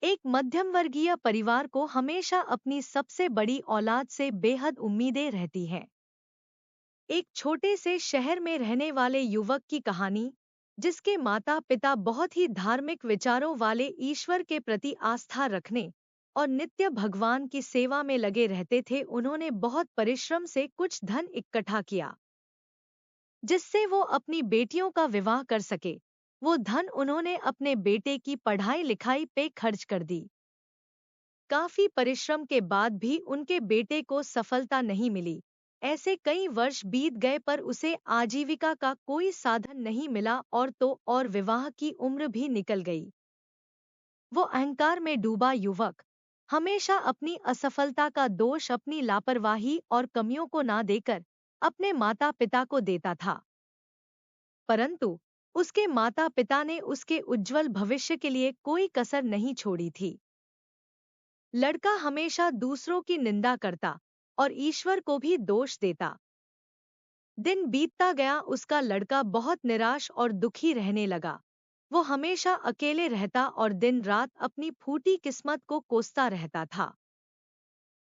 एक मध्यम वर्गीय परिवार को हमेशा अपनी सबसे बड़ी औलाद से बेहद उम्मीदें रहती हैं। एक छोटे से शहर में रहने वाले युवक की कहानी, जिसके माता पिता बहुत ही धार्मिक विचारों वाले, ईश्वर के प्रति आस्था रखने और नित्य भगवान की सेवा में लगे रहते थे। उन्होंने बहुत परिश्रम से कुछ धन इकट्ठा किया, जिससे वो अपनी बेटियों का विवाह कर सके। वो धन उन्होंने अपने बेटे की पढ़ाई लिखाई पे खर्च कर दी। काफी परिश्रम के बाद भी उनके बेटे को सफलता नहीं मिली। ऐसे कई वर्ष बीत गए पर उसे आजीविका का कोई साधन नहीं मिला, और विवाह की उम्र भी निकल गई। वो अहंकार में डूबा युवक हमेशा अपनी असफलता का दोष अपनी लापरवाही और कमियों को ना देकर अपने माता पिता को देता था। परंतु उसके माता पिता ने उसके उज्जवल भविष्य के लिए कोई कसर नहीं छोड़ी थी। लड़का हमेशा दूसरों की निंदा करता और ईश्वर को भी दोष देता। दिन बीतता गया, उसका लड़का बहुत निराश और दुखी रहने लगा। वो हमेशा अकेले रहता और दिन रात अपनी फूटी किस्मत को कोसता रहता था।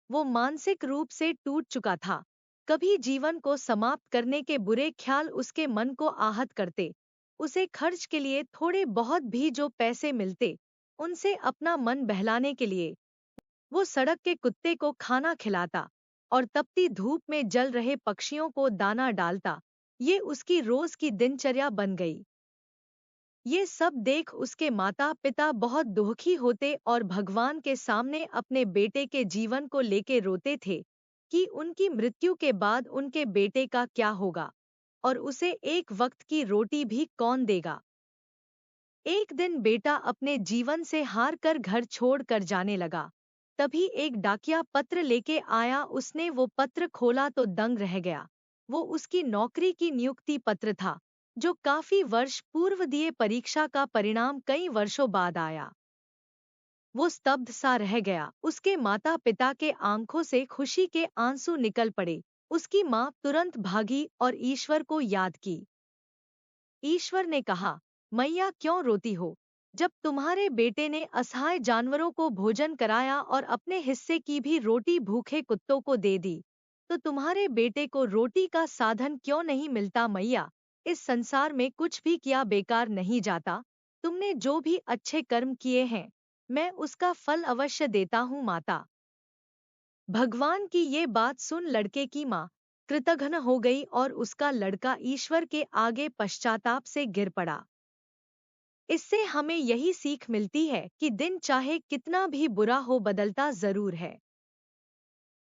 वो मानसिक रूप से टूट चुका था। कभी जीवन को समाप्त करने के बुरे ख्याल उसके मन को आहत करते। उसे खर्च के लिए थोड़े बहुत भी जो पैसे मिलते, उनसे अपना मन बहलाने के लिए वो सड़क के कुत्ते को खाना खिलाता और तपती धूप में जल रहे पक्षियों को दाना डालता। ये उसकी रोज की दिनचर्या बन गई। ये सब देख उसके माता पिता बहुत दुखी होते और भगवान के सामने अपने बेटे के जीवन को लेके रोते थे कि उनकी मृत्यु के बाद उनके बेटे का क्या होगा और उसे एक वक्त की रोटी भी कौन देगा। एक दिन बेटा अपने जीवन से हार कर घर छोड़ कर जाने लगा। तभी एक डाकिया पत्र लेके आया। उसने वो पत्र खोला तो दंग रह गया। वो उसकी नौकरी की नियुक्ति पत्र था, जो काफी वर्ष पूर्व दिए परीक्षा का परिणाम कई वर्षों बाद आया। वो स्तब्ध सा रह गया। उसके माता पिता के आंखों से खुशी के आंसू निकल पड़े। उसकी माँ तुरंत भागी और ईश्वर को याद की। ईश्वर ने कहा, मैया क्यों रोती हो? जब तुम्हारे बेटे ने असहाय जानवरों को भोजन कराया और अपने हिस्से की भी रोटी भूखे कुत्तों को दे दी, तो तुम्हारे बेटे को रोटी का साधन क्यों नहीं मिलता? मैया, इस संसार में कुछ भी किया बेकार नहीं जाता। तुमने जो भी अच्छे कर्म किए हैं, मैं उसका फल अवश्य देता हूँ माता। भगवान की ये बात सुन लड़के की माँ कृतघ्न हो गई और उसका लड़का ईश्वर के आगे पश्चाताप से गिर पड़ा। इससे हमें यही सीख मिलती है कि दिन चाहे कितना भी बुरा हो, बदलता जरूर है।